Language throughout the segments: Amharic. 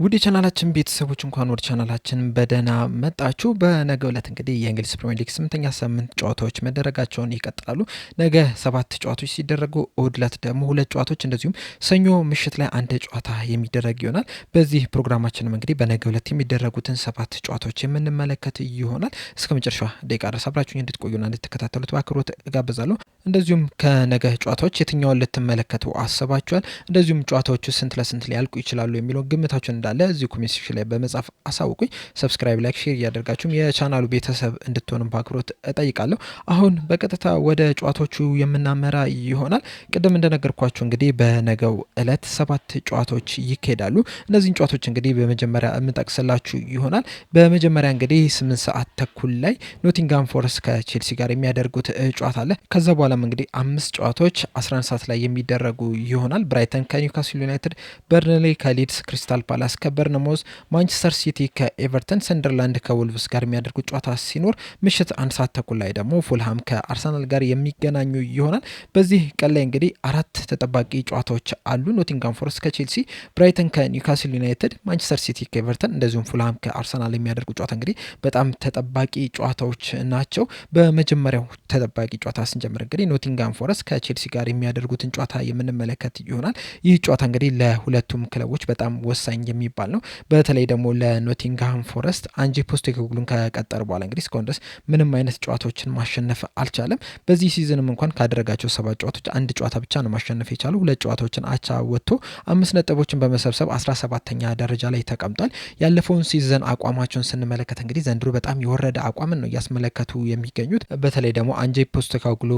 ውድ የቻናላችን ቤተሰቦች እንኳን ወደ ቻናላችን በደህና መጣችሁ። በነገው ዕለት እንግዲህ የእንግሊዝ ፕሪሚየር ሊግ 8ኛ ሳምንት ጨዋታዎች መደረጋቸውን ይቀጥላሉ። ነገ 7 ጨዋታዎች ሲደረጉ እሁድ ዕለት ደግሞ 2 ጨዋታዎች እንደዚሁም ሰኞ ምሽት ላይ አንድ ጨዋታ የሚደረግ ይሆናል። በዚህ ፕሮግራማችንም እንግዲህ በነገው ዕለት የሚደረጉትን 7 ጨዋታዎች የምንመለከት ይሆናል። እስከ መጨረሻ ደቂቃ ድረስ አብራችሁኝ እንድትቆዩና እንድትከታተሉት በአክብሮት እጋብዛለሁ። እንደዚሁም ከነገ ጨዋታዎች የትኛውን ልትመለከቱ አስባችኋል? እንደዚሁም ጨዋታዎቹ ስንት ለስንት ሊያልቁ ይችላሉ የሚለው ግምታችሁን እንዳለ እዚሁ ኮሜንት ሴክሽን ላይ በመጻፍ አሳውቁኝ። ሰብስክራይብ፣ ላይክ፣ ሼር እያደርጋችሁም የቻናሉ ቤተሰብ እንድትሆንም በአክብሮት እጠይቃለሁ። አሁን በቀጥታ ወደ ጨዋታዎቹ የምናመራ ይሆናል። ቅድም እንደነገርኳችሁ እንግዲህ በነገው ዕለት 7 ጨዋታዎች ይካሄዳሉ። እነዚህን ጨዋታዎች እንግዲህ በመጀመሪያ የምጠቅስላችሁ ይሆናል። በመጀመሪያ እንግዲህ 8 ሰዓት ተኩል ላይ ኖቲንጋም ፎረስት ከቼልሲ ጋር የሚያደርጉት ጨዋታ አለ። ከዛ በኋላም እንግዲህ 5 ጨዋታዎች 11 ሰዓት ላይ የሚደረጉ ይሆናል። ብራይተን ከኒውካስል ዩናይትድ፣ በርንሌ ከሊድስ፣ ክሪስታል ፓላስ ከበርነሞዝ፣ ማንቸስተር ሲቲ ከኤቨርተን፣ ሰንደርላንድ ከወልቭስ ጋር የሚያደርጉት ጨዋታ ሲኖር ምሽት 1 ሰዓት ተኩል ላይ ደግሞ ፉልሃም ከአርሰናል ጋር የሚገናኙ ይሆናል። በዚህ ቀን ላይ እንግዲህ 4 ተጠባቂ ጨዋታዎች አሉ። ኖቲንጋም ፎረስት ከቼልሲ፣ ብራይተን ከኒውካስል ዩናይትድ፣ ማንቸስተር ሲቲ ከኤቨርተን እንደዚሁም ፉልሃም ከአርሰናል የሚያደርጉ ጨዋታ እንግዲህ በጣም ተጠባቂ ጨዋታዎች ናቸው። በመጀመሪያው ተጠባቂ ጨዋታ ስንጀምር እንግዲህ ኖቲንጋም ፎረስት ከቼልሲ ጋር የሚያደርጉትን ጨዋታ የምንመለከት ይሆናል። ይህ ጨዋታ እንግዲህ ለሁለቱም ክለቦች በጣም ወሳኝ የሚባል ነው። በተለይ ደግሞ ለኖቲንግሃም ፎረስት አንጄ ፖስቴኮግሉን ከቀጠር በኋላ እንግዲህ እስካሁን ድረስ ምንም አይነት ጨዋታዎችን ማሸነፍ አልቻለም። በዚህ ሲዝንም እንኳን ካደረጋቸው 7 ጨዋታዎች አንድ ጨዋታ ብቻ ነው ማሸነፍ የቻለው። 2 ጨዋታዎችን አቻ ወጥቶ 5 ነጥቦችን በመሰብሰብ 17ኛ ደረጃ ላይ ተቀምጧል። ያለፈውን ሲዝን አቋማቸውን ስንመለከት እንግዲህ ዘንድሮ በጣም የወረደ አቋምን ነው እያስመለከቱ የሚገኙት። በተለይ ደግሞ አንጄ ፖስቴኮግሉ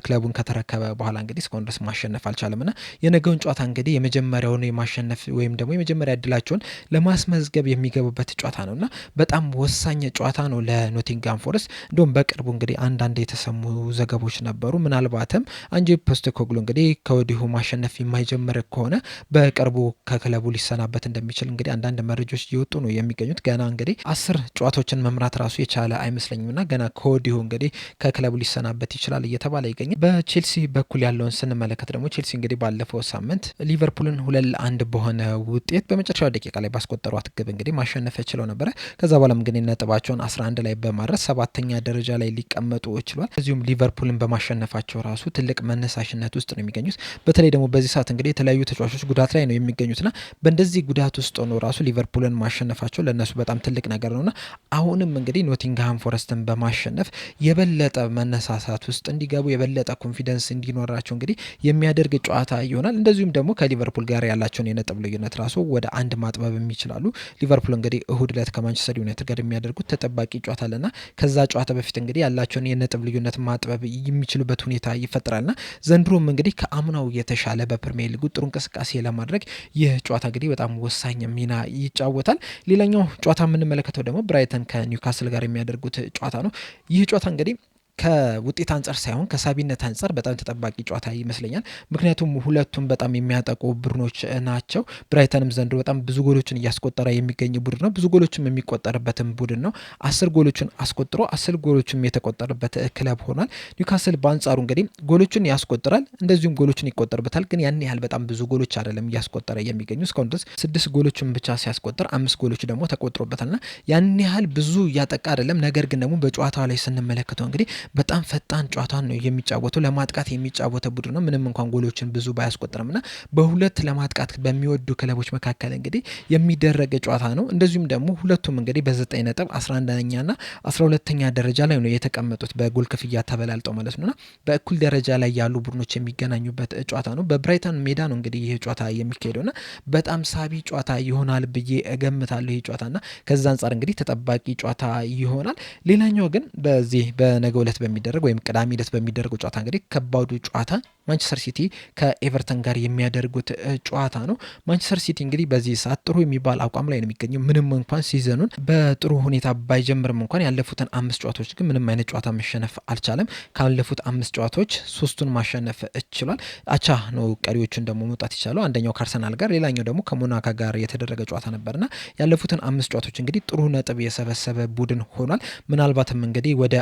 ክለቡን ከተረከበ በኋላ እንግዲህ እስካሁን ድረስ ማሸነፍ አልቻለም እና የነገውን ጨዋታ እንግዲህ የመጀመሪያውን የማሸነፍ ወይም ደግሞ የመጀመሪያ እድላቸውን ለማስመዝገብ የሚገቡበት ጨዋታ ነው እና በጣም ወሳኝ ጨዋታ ነው ለኖቲንጋም ፎረስት። እንዲሁም በቅርቡ እንግዲህ አንዳንድ የተሰሙ ዘገቦች ነበሩ። ምናልባትም አንጄ ፖስቴኮግሉ እንግዲህ ከወዲሁ ማሸነፍ የማይጀምር ከሆነ በቅርቡ ከክለቡ ሊሰናበት እንደሚችል እንግዲህ አንዳንድ መረጃዎች እየወጡ ነው የሚገኙት። ገና እንግዲህ 10 ጨዋታዎችን መምራት ራሱ የቻለ አይመስለኝም እና ገና ከወዲሁ እንግዲህ ከክለቡ ሊሰናበት ይችላል እየተባለ ይገኛል። በቼልሲ በኩል ያለውን ስንመለከት ደግሞ ቼልሲ እንግዲህ ባለፈው ሳምንት ሊቨርፑልን 2-1 በሆነ ውጤት በመጨረሻው ደቂቃ ላይ ባስቆጠሯት ግብ እንግዲህ ማሸነፍ ችለው ነበረ። ከዛ በኋላም እንግዲህ ነጥባቸውን 11 ላይ በማድረስ 7ኛ ደረጃ ላይ ሊቀመጡ ችሏል። እዚሁም ሊቨርፑልን በማሸነፋቸው ራሱ ትልቅ መነሳሽነት ውስጥ ነው የሚገኙት። በተለይ ደግሞ በዚህ ሰዓት እንግዲህ የተለያዩ ተጫዋቾች ጉዳት ላይ ነው የሚገኙትና በእንደዚህ ጉዳት ውስጥ ሆኖ ራሱ ሊቨርፑልን ማሸነፋቸው ለእነሱ በጣም ትልቅ ነገር ነውና አሁንም እንግዲህ ኖቲንግሃም ፎረስትን በማሸነፍ የበለጠ መነሳሳት ውስጥ እንዲገቡ የበለጠ ኮንፊደንስ እንዲኖራቸው እንግዲህ የሚያደርግ ጨዋታ ይሆናል። እንደዚሁም ደግሞ ከሊቨርፑል ጋር ያላቸውን የነጥብ ልዩነት ራሱ ወደ 1 ማጥበብ የሚችላሉ። ሊቨርፑል እንግዲህ እሁድ ዕለት ከማንቸስተር ዩናይትድ ጋር የሚያደርጉት ተጠባቂ ጨዋታ አለና ከዛ ጨዋታ በፊት እንግዲህ ያላቸውን የነጥብ ልዩነት ማጥበብ የሚችሉበት ሁኔታ ይፈጥራልና ዘንድሮም እንግዲህ ከአምናው የተሻለ በፕሪሚየር ሊጉ ጥሩ እንቅስቃሴ ለማድረግ ይህ ጨዋታ እንግዲህ በጣም ወሳኝ ሚና ይጫወታል። ሌላኛው ጨዋታ የምንመለከተው ደግሞ ብራይተን ከኒውካስል ጋር የሚያደርጉት ጨዋታ ነው። ይህ ጨዋታ እንግዲህ ከውጤት አንጻር ሳይሆን ከሳቢነት አንጻር በጣም ተጠባቂ ጨዋታ ይመስለኛል። ምክንያቱም ሁለቱም በጣም የሚያጠቁ ቡድኖች ናቸው። ብራይተንም ዘንድሮ በጣም ብዙ ጎሎችን እያስቆጠረ የሚገኝ ቡድን ነው። ብዙ ጎሎችም የሚቆጠርበትም ቡድን ነው። 10 ጎሎችን አስቆጥሮ 10 ጎሎችም የተቆጠረበት ክለብ ሆኗል። ኒውካስል በአንጻሩ እንግዲህ ጎሎችን ያስቆጥራል፣ እንደዚሁም ጎሎችን ይቆጠርበታል። ግን ያን ያህል በጣም ብዙ ጎሎች አይደለም እያስቆጠረ የሚገኙ እስካሁን ድረስ 6 ጎሎችን ብቻ ሲያስቆጥር 5 ጎሎች ደግሞ ተቆጥሮበታልና ያን ያህል ብዙ እያጠቃ አይደለም። ነገር ግን ደግሞ በጨዋታው ላይ ስንመለከተው እንግዲህ በጣም ፈጣን ጨዋታ ነው የሚጫወተው። ለማጥቃት የሚጫወተው ቡድን ነው ምንም እንኳን ጎሎችን ብዙ ባያስቆጥርም እና በሁለት ለማጥቃት በሚወዱ ክለቦች መካከል እንግዲህ የሚደረግ ጨዋታ ነው። እንደዚሁም ደግሞ ሁለቱም እንግዲህ በ9 ነጥብ 11ኛና 12ኛ ደረጃ ላይ ነው የተቀመጡት በጎል ክፍያ ተበላልጠው ማለት ነውና በእኩል ደረጃ ላይ ያሉ ቡድኖች የሚገናኙበት ጨዋታ ነው። በብራይተን ሜዳ ነው እንግዲህ ይህ ጨዋታ የሚካሄደውና በጣም ሳቢ ጨዋታ ይሆናል ብዬ እገምታለሁ ይህ ጨዋታና ከዛ አንጻር እንግዲህ ተጠባቂ ጨዋታ ይሆናል። ሌላኛው ግን በዚህ በነገው ዕለት በሚደረግ ወይም ቅዳሜ ዕለት በሚደረገው ጨዋታ እንግዲህ ከባዱ ጨዋታ ማንቸስተር ሲቲ ከኤቨርተን ጋር የሚያደርጉት ጨዋታ ነው። ማንቸስተር ሲቲ እንግዲህ በዚህ ሰዓት ጥሩ የሚባል አቋም ላይ ነው የሚገኘው። ምንም እንኳን ሲዘኑን በጥሩ ሁኔታ ባይጀምርም እንኳን ያለፉትን 5 ጨዋታዎች ግን ምንም አይነት ጨዋታ መሸነፍ አልቻለም። ካለፉት 5 ጨዋታዎች 3ቱን ማሸነፍ ችሏል። አቻ ነው ቀሪዎቹን ደግሞ መውጣት ይቻላል። አንደኛው ከአርሰናል ጋር፣ ሌላኛው ደግሞ ከሞናኮ ጋር የተደረገ ጨዋታ ነበርና ያለፉትን 5 ጨዋታዎች እንግዲህ ጥሩ ነጥብ የሰበሰበ ቡድን ሆኗል። ምናልባትም እንግዲህ ወደ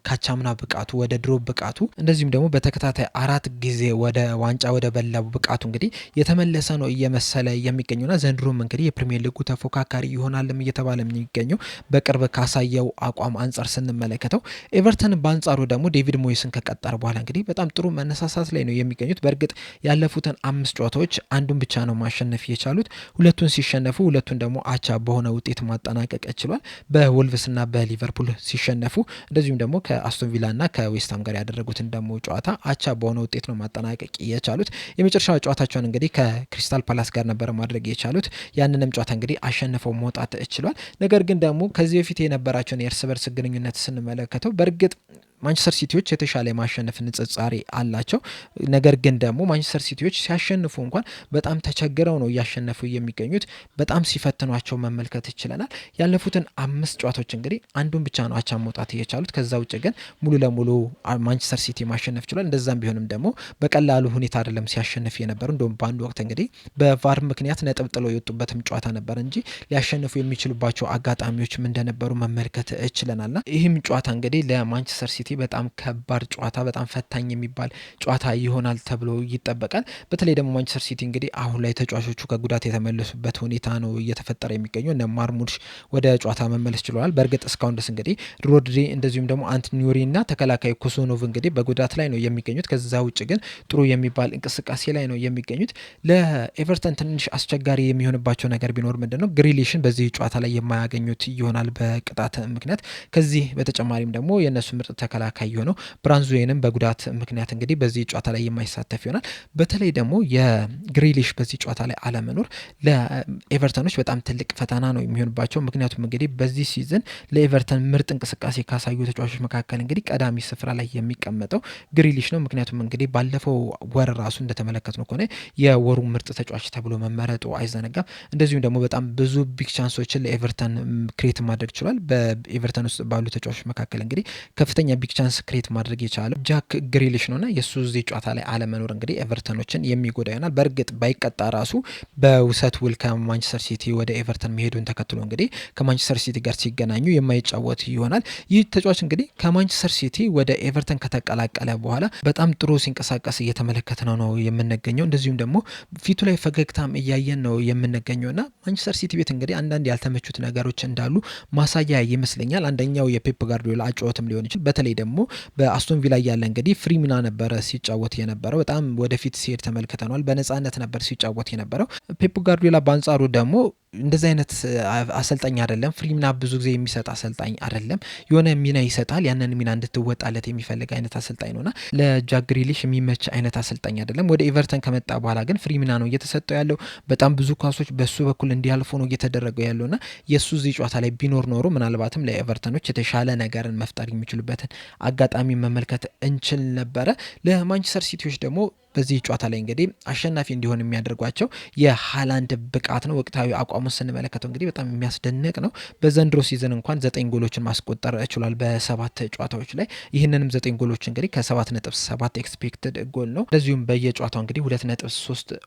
ካቻምና ብቃቱ ወደ ድሮ ብቃቱ እንደዚሁም ደግሞ በተከታታይ 4 ጊዜ ጊዜ ወደ ዋንጫ ወደ በላው ብቃቱ እንግዲህ የተመለሰ ነው እየመሰለ የሚገኘውና ዘንድሮም እንግዲህ የፕሪሚየር ሊጉ ተፎካካሪ ይሆናልም እየተባለ የሚገኘው በቅርብ ካሳየው አቋም አንጻር ስንመለከተው፣ ኤቨርተን በአንጻሩ ደግሞ ዴቪድ ሞይስን ከቀጠረ በኋላ እንግዲህ በጣም ጥሩ መነሳሳት ላይ ነው የሚገኙት። በእርግጥ ያለፉትን 5 ጨዋታዎች አንዱን ብቻ ነው ማሸነፍ የቻሉት። ሁለቱን ሲሸነፉ ሁለቱን ደግሞ አቻ በሆነ ውጤት ማጠናቀቅ ችሏል። በወልቭስና በሊቨርፑል ሲሸነፉ እንደዚሁም ደግሞ ከአስቶን ቪላና ከዌስትሃም ጋር ያደረጉትን ደግሞ ጨዋታ አቻ በሆነ ውጤት ነው ማጠናቀቅ የቻሉት። የመጨረሻ ጨዋታቸውን እንግዲህ ከክሪስታል ፓላስ ጋር ነበረ ማድረግ የቻሉት። ያንንም ጨዋታ እንግዲህ አሸንፈው መውጣት ችሏል። ነገር ግን ደግሞ ከዚህ በፊት የነበራቸውን የእርስ በርስ ግንኙነት ስንመለከተው በእርግጥ ማንቸስተር ሲቲዎች የተሻለ የማሸነፍ ንጽጻሬ አላቸው። ነገር ግን ደግሞ ማንቸስተር ሲቲዎች ሲያሸንፉ እንኳን በጣም ተቸግረው ነው እያሸነፉ የሚገኙት። በጣም ሲፈትኗቸው መመልከት ይችለናል። ያለፉትን 5 ጨዋታዎች እንግዲህ አንዱን ብቻ ነው አቻ መውጣት የቻሉት። ከዛ ውጭ ግን ሙሉ ለሙሉ ማንቸስተር ሲቲ ማሸነፍ ችሏል። እንደዛም ቢሆንም ደግሞ በቀላሉ ሁኔታ አይደለም ሲያሸንፍ የነበሩ። እንደውም በአንድ ወቅት እንግዲህ በቫር ምክንያት ነጥብ ጥለው የወጡበትም ጨዋታ ነበር እንጂ ሊያሸንፉ የሚችሉባቸው አጋጣሚዎችም እንደነበሩ መመልከት ይችለናልና ይህም ጨዋታ እንግዲህ ለማንቸስተር ሲቲ በጣም ከባድ ጨዋታ፣ በጣም ፈታኝ የሚባል ጨዋታ ይሆናል ተብሎ ይጠበቃል። በተለይ ደግሞ ማንቸስተር ሲቲ እንግዲህ አሁን ላይ ተጫዋቾቹ ከጉዳት የተመለሱበት ሁኔታ ነው እየተፈጠረ የሚገኘው። እነ ማርሙሽ ወደ ጨዋታ መመለስ ችለዋል። በእርግጥ እስካሁን ድረስ እንግዲህ ሮድሪ እንደዚሁም ደግሞ አንቶኒዮሪ እና ተከላካይ ኮሶኖቭ እንግዲህ በጉዳት ላይ ነው የሚገኙት። ከዛ ውጭ ግን ጥሩ የሚባል እንቅስቃሴ ላይ ነው የሚገኙት። ለኤቨርተን ትንሽ አስቸጋሪ የሚሆንባቸው ነገር ቢኖር ምንድነው ግሪሊሽን በዚህ ጨዋታ ላይ የማያገኙት ይሆናል በቅጣት ምክንያት። ከዚህ በተጨማሪም ደግሞ የእነሱ ምርጥ ተከላካይ የሆነው ብራንዝዌንም በጉዳት ምክንያት እንግዲህ በዚህ ጨዋታ ላይ የማይሳተፍ ይሆናል። በተለይ ደግሞ የግሪሊሽ በዚህ ጨዋታ ላይ አለመኖር ለኤቨርተኖች በጣም ትልቅ ፈተና ነው የሚሆንባቸው። ምክንያቱም እንግዲህ በዚህ ሲዝን ለኤቨርተን ምርጥ እንቅስቃሴ ካሳዩ ተጫዋቾች መካከል እንግዲህ ቀዳሚ ስፍራ ላይ የሚቀመጠው ግሪሊሽ ነው። ምክንያቱም እንግዲህ ባለፈው ወር ራሱ እንደተመለከትነው ከሆነ የወሩ ምርጥ ተጫዋች ተብሎ መመረጡ አይዘነጋም። እንደዚሁም ደግሞ በጣም ብዙ ቢግ ቻንሶችን ለኤቨርተን ክሬት ማድረግ ችሏል። በኤቨርተን ውስጥ ባሉ ተጫዋቾች መካከል እንግዲህ ከፍተኛ ቢግ ቻንስ ክሬት ማድረግ የቻለው ጃክ ግሪሊሽ ነውና የሱ እዚህ ጨዋታ ላይ አለመኖር እንግዲህ ኤቨርተኖችን የሚጎዳ ይሆናል። በእርግጥ ባይቀጣ ራሱ በውሰት ውል ከማንቸስተር ሲቲ ወደ ኤቨርተን መሄዱን ተከትሎ እንግዲህ ከማንቸስተር ሲቲ ጋር ሲገናኙ የማይጫወት ይሆናል። ይህ ተጫዋች እንግዲህ ከማንቸስተር ሲቲ ወደ ኤቨርተን ከተቀላቀለ በኋላ በጣም ጥሩ ሲንቀሳቀስ እየተመለከተ ነው የምንገኘው። እንደዚሁም ደግሞ ፊቱ ላይ ፈገግታም እያየን ነው የምንገኘውና ማንቸስተር ሲቲ ቤት እንግዲህ አንዳንድ ያልተመቹት ነገሮች እንዳሉ ማሳያ ይመስለኛል። አንደኛው የፔፕ ጋርዲዮላ አጨዋወትም ሊሆን ይችላል። በተለይ ደግሞ በአስቶን ቪላ ያለ እንግዲህ ፍሪሚና ነበረ ሲጫወት የነበረው። በጣም ወደፊት ሲሄድ ተመልክተናል። በነጻነት ነበር ሲጫወት የነበረው። ፔፕ ጋርዲዮላ በአንጻሩ ደግሞ እንደዚህ አይነት አሰልጣኝ አይደለም። ፍሪሚና ብዙ ጊዜ የሚሰጥ አሰልጣኝ አይደለም። የሆነ ሚና ይሰጣል፣ ያንን ሚና እንድትወጣለት የሚፈልግ አይነት አሰልጣኝ ነውና ለጃክ ግሪሊሽ የሚመች አይነት አሰልጣኝ አይደለም። ወደ ኤቨርተን ከመጣ በኋላ ግን ፍሪሚና ነው እየተሰጠው ያለው። በጣም ብዙ ኳሶች በሱ በኩል እንዲያልፉ ነው እየተደረገው ያለውና የሱ እዚህ ጨዋታ ላይ ቢኖር ኖሮ ምናልባትም ለኤቨርተኖች የተሻለ ነገርን መፍጠር የሚችሉበትን አጋጣሚ መመልከት እንችል ነበረ። ለማንቸስተር ሲቲዎች ደግሞ በዚህ ጨዋታ ላይ እንግዲህ አሸናፊ እንዲሆን የሚያደርጓቸው የሃላንድ ብቃት ነው። ወቅታዊ አቋሙን ስንመለከተው እንግዲህ በጣም የሚያስደንቅ ነው። በዘንድሮ ሲዝን እንኳን 9 ጎሎችን ማስቆጠር ችሏል በ7 ጨዋታዎች ላይ። ይህንንም 9 ጎሎች እንግዲህ ከ7.7 ኤክስፔክትድ ጎል ነው። እንደዚሁም በየጨዋታው እንግዲህ 2.3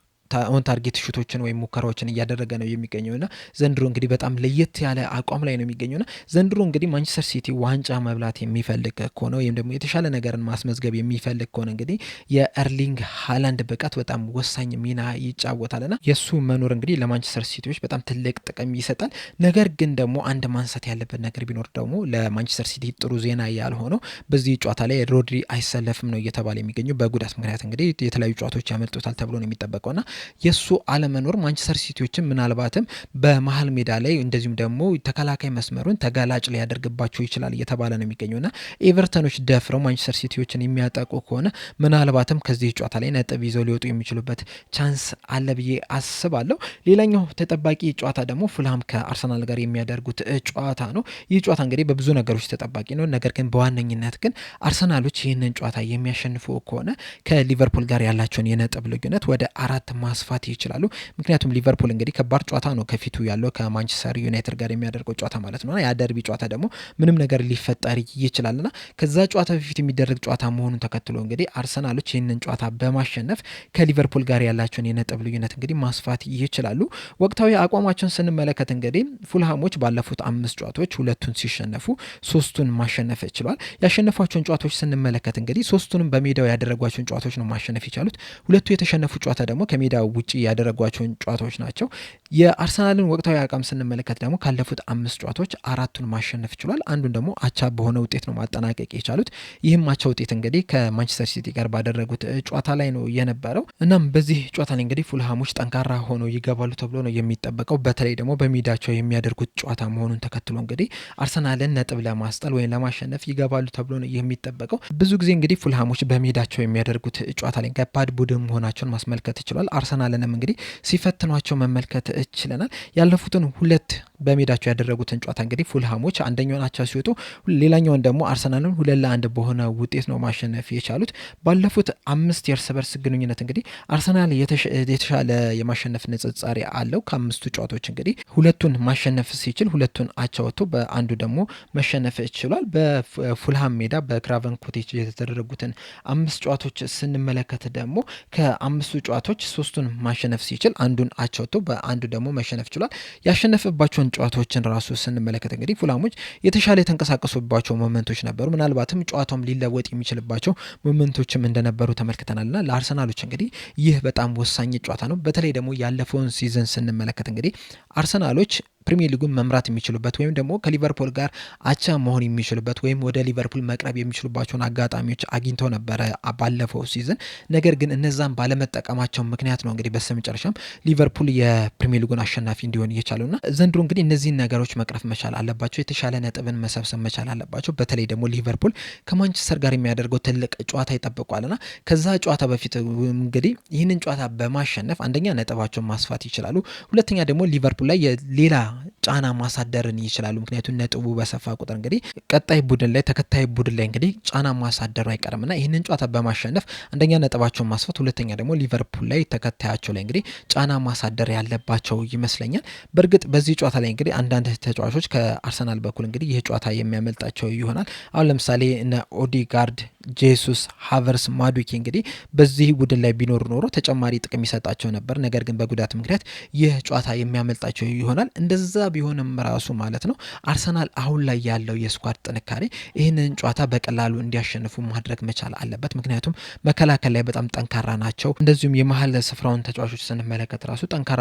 ኦን ታርጌት ሹቶችን ወይም ሙከራዎችን እያደረገ ነው የሚገኘውና ዘንድሮ እንግዲህ በጣም ለየት ያለ አቋም ላይ ነው የሚገኘውና ዘንድሮ እንግዲህ ማንቸስተር ሲቲ ዋንጫ መብላት የሚፈልግ ከሆነ ወይም ደግሞ የተሻለ ነገርን ማስመዝገብ የሚፈልግ ከሆነ እንግዲህ የኤርሊንግ ሃላንድ ብቃት በጣም ወሳኝ ሚና ይጫወታልና የሱ መኖር እንግዲህ ለማንቸስተር ሲቲዎች በጣም ትልቅ ጥቅም ይሰጣል። ነገር ግን ደግሞ አንድ ማንሳት ያለበት ነገር ቢኖር ደግሞ ለማንቸስተር ሲቲ ጥሩ ዜና ያልሆነው በዚህ ጨዋታ ላይ ሮድሪ አይሰለፍም ነው እየተባለ የሚገኘው። በጉዳት ምክንያት እንግዲህ የተለያዩ ጨዋታዎች ያመልጡታል ተብሎ ነው የሚጠበቀውና የሱ አለመኖር ማንቸስተር ሲቲዎችን ምናልባትም በመሀል ሜዳ ላይ እንደዚሁም ደግሞ ተከላካይ መስመሩን ተጋላጭ ሊያደርግባቸው ይችላል እየተባለ ነው የሚገኘውና ኤቨርተኖች ደፍረው ማንቸስተር ሲቲዎችን የሚያጠቁ ከሆነ ምናልባትም ከዚህ ጨዋታ ላይ ነጥብ ይዘው ሊወጡ የሚችሉበት ቻንስ አለ ብዬ አስባለሁ። ሌላኛው ተጠባቂ ጨዋታ ደግሞ ፉልሃም ከአርሰናል ጋር የሚያደርጉት ጨዋታ ነው። ይህ ጨዋታ እንግዲህ በብዙ ነገሮች ተጠባቂ ነው። ነገር ግን በዋነኝነት ግን አርሰናሎች ይህንን ጨዋታ የሚያሸንፉ ከሆነ ከሊቨርፑል ጋር ያላቸውን የነጥብ ልዩነት ወደ 4 ማስፋት ይችላሉ። ምክንያቱም ሊቨርፑል እንግዲህ ከባድ ጨዋታ ነው ከፊቱ ያለው ከማንቸስተር ዩናይትድ ጋር የሚያደርገው ጨዋታ ማለት ነው። ያ ደርቢ ጨዋታ ደግሞ ምንም ነገር ሊፈጠር ይችላልና ከዛ ጨዋታ በፊት የሚደረግ ጨዋታ መሆኑን ተከትሎ እንግዲህ አርሰናሎች ይህንን ጨዋታ በማሸነፍ ከሊቨርፑል ጋር ያላቸውን የነጥብ ልዩነት እንግዲህ ማስፋት ይችላሉ። ወቅታዊ አቋማቸውን ስንመለከት እንግዲህ ፉልሃሞች ባለፉት 5 ጨዋታዎች 2ቱን ሲሸነፉ 3ቱን ማሸነፍ ችሏል። ያሸነፏቸውን ጨዋታዎች ስንመለከት እንግዲህ 3ቱንም በሜዳው ያደረጓቸውን ጨዋታዎች ነው ማሸነፍ የቻሉት። 2ቱ የተሸነፉ ጨዋታ ደግሞ ከሜዳው ውጪ ያደረጓቸውን ጨዋታዎች ናቸው። የአርሰናልን ወቅታዊ አቋም ስንመለከት ደግሞ ካለፉት 5 ጨዋታዎች 4ቱን ማሸነፍ ችሏል። አንዱን ደግሞ አቻ በሆነ ውጤት ነው ማጠናቀቅ የቻሉት። ይህም አቻ ውጤት እንግዲህ ከማንቸስተር ሲቲ ጋር ባደረጉት ጨዋታ ላይ ነው የነበረው። እናም በዚህ ጨዋታ ላይ እንግዲህ ፉልሃሞች ጠንካራ ሆነው ይገባሉ ተብሎ ነው የሚጠበቀው። በተለይ ደግሞ በሜዳቸው የሚያደርጉት ጨዋታ መሆኑን ተከትሎ እንግዲህ አርሰናልን ነጥብ ለማስጣል ወይም ለማሸነፍ ይገባሉ ተብሎ ነው የሚጠበቀው። ብዙ ጊዜ እንግዲህ ፉልሃሞች በሜዳቸው የሚያደርጉት ጨዋታ ላይ ከባድ ቡድን መሆናቸውን ማስመልከት ይችላል። አርሰናልንም እንግዲህ ሲፈትኗቸው መመልከት ችለናል። ያለፉትን 2 በሜዳቸው ያደረጉትን ጨዋታ እንግዲህ ፉልሃሞች አንደኛውን አቻ ሲወጡ ሌላኛውን ደግሞ አርሰናልን 2-1 በሆነ ውጤት ነው ማሸነፍ የቻሉት። ባለፉት 5 የእርስ በርስ ግንኙነት እንግዲህ አርሰናል የተሻለ የማሸነፍ ንጽጻሬ አለው። ከ5ቱ ጨዋታዎች እንግዲህ 2ቱን ማሸነፍ ሲችል 2ቱን አቻ ወጥቶ በአንዱ ደግሞ መሸነፍ ችሏል። በፉልሃም ሜዳ በክራቨን ኮቴጅ የተደረጉትን 5 ጨዋታዎች ስንመለከት ደግሞ ከ5ቱ ጨዋታዎች 3ቱን ማሸነፍ ሲችል አንዱን አቻ ወጥቶ በአንዱ ደግሞ መሸነፍ ችሏል። ያሸነፈባቸውን ጨዋታዎችን ራሱ ስንመለከት እንግዲህ ፉልሃሞች የተሻለ የተንቀሳቀሱባቸው ሞመንቶች ነበሩ። ምናልባትም ጨዋታውም ሊለወጥ የሚችልባቸው ሞመንቶችም እንደነበሩ ተመልክተናልና ለአርሰናሎች እንግዲህ ይህ በጣም ወሳኝ ጨዋታ ነው። በተለይ ደግሞ ያለፈውን ሲዝን ስንመለከት እንግዲህ አርሰናሎች ፕሪሚየር ሊጉን መምራት የሚችሉበት ወይም ደግሞ ከሊቨርፑል ጋር አቻ መሆን የሚችሉበት ወይም ወደ ሊቨርፑል መቅረብ የሚችሉባቸውን አጋጣሚዎች አግኝተው ነበረ ባለፈው ሲዝን። ነገር ግን እነዛን ባለመጠቀማቸው ምክንያት ነው እንግዲህ በስተመጨረሻም ሊቨርፑል የፕሪሚየር ሊጉን አሸናፊ እንዲሆን እየቻሉና ዘንድሮ እንግዲህ እነዚህን ነገሮች መቅረፍ መቻል አለባቸው። የተሻለ ነጥብን መሰብሰብ መቻል አለባቸው። በተለይ ደግሞ ሊቨርፑል ከማንቸስተር ጋር የሚያደርገው ትልቅ ጨዋታ ይጠብቋልና ከዛ ጨዋታ በፊት እንግዲህ ይህንን ጨዋታ በማሸነፍ አንደኛ ነጥባቸውን ማስፋት ይችላሉ። ሁለተኛ ደግሞ ሊቨርፑል ላይ ሌላ ጫና ማሳደርን ይችላሉ። ምክንያቱም ነጥቡ በሰፋ ቁጥር እንግዲህ ቀጣይ ቡድን ላይ ተከታይ ቡድን ላይ እንግዲህ ጫና ማሳደሩ አይቀርምና ይህንን ጨዋታ በማሸነፍ አንደኛ ነጥባቸውን ማስፋት፣ ሁለተኛ ደግሞ ሊቨርፑል ላይ ተከታያቸው ላይ እንግዲህ ጫና ማሳደር ያለባቸው ይመስለኛል። በእርግጥ በዚህ ጨዋታ ላይ እንግዲህ አንዳንድ ተጫዋቾች ከአርሰናል በኩል እንግዲህ ይህ ጨዋታ የሚያመልጣቸው ይሆናል። አሁን ለምሳሌ እነ ኦዲጋርድ፣ ጄሱስ፣ ሃቨርስ፣ ማዱኬ እንግዲህ በዚህ ቡድን ላይ ቢኖሩ ኖሮ ተጨማሪ ጥቅም ይሰጣቸው ነበር። ነገር ግን በጉዳት ምክንያት ይህ ጨዋታ የሚያመልጣቸው ይሆናል። እንደዛ ቢሆንም ራሱ ማለት ነው አርሰናል አሁን ላይ ያለው የስኳድ ጥንካሬ ይህንን ጨዋታ በቀላሉ እንዲያሸንፉ ማድረግ መቻል አለበት። ምክንያቱም መከላከል ላይ በጣም ጠንካራ ናቸው። እንደዚሁም የመሀል ስፍራውን ተጫዋቾች ስንመለከት ራሱ ጠንካራ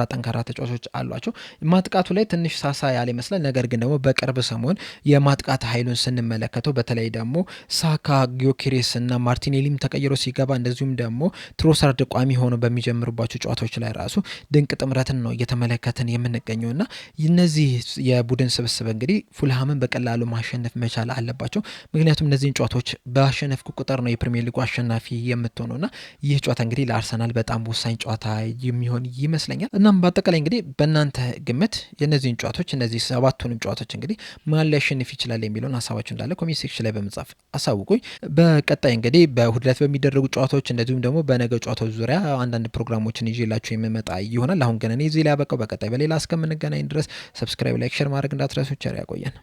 ተጫዋቾች አሏቸው። ማጥቃቱ ላይ ትንሽ ሳሳ ያለ ይመስላል። ነገር ግን ደግሞ በቅርብ ሰሞን የማጥቃት ኃይሉን ስንመለከተው በተለይ ደግሞ ሳካ፣ ጊዮኬሬስ እና ማርቲኔሊም ተቀይሮ ሲገባ እንደዚሁም ደግሞ ትሮሳርድ ቋሚ ሆኖ በሚጀምሩባቸው ጨዋታዎች ላይ ራሱ ድንቅ ጥምረትን ነው እየተመለከትን የምንገኘውና እነዚህ የቡድን ስብስብ እንግዲህ ፉልሃምን በቀላሉ ማሸነፍ መቻል አለባቸው። ምክንያቱም እነዚህን ጨዋታዎች በአሸነፍኩ ቁጥር ነው የፕሪሚየር ሊጉ አሸናፊ የምትሆነውና ይህ ጨዋታ እንግዲህ ለአርሰናል በጣም ወሳኝ ጨዋታ የሚሆን ይመስለኛል። እናም በአጠቃላይ እንግዲህ በእናንተ ግምት የእነዚህን ጨዋታዎች እነዚህ 7ቱንም ጨዋታዎች እንግዲህ ማን ሊያሸንፍ ይችላል የሚለውን ሀሳባችሁ እንዳለ ኮሜንት ሴክሽን ላይ በመጻፍ አሳውቁኝ። በቀጣይ እንግዲህ በእሁድ ዕለት በሚደረጉ ጨዋታዎች እንደዚሁም ደግሞ በነገ ጨዋታዎች ዙሪያ አንዳንድ ፕሮግራሞችን ይዤላችሁ የምመጣ ይሆናል። አሁን ግን እኔ እዚህ ላይ ያበቃው። በቀጣይ በሌላ እስከምንገናኝ ድረስ ሰብስክራይብ፣ ላይክ፣ ሼር ማድረግ እንዳትረሱ። ቸር ያቆየን።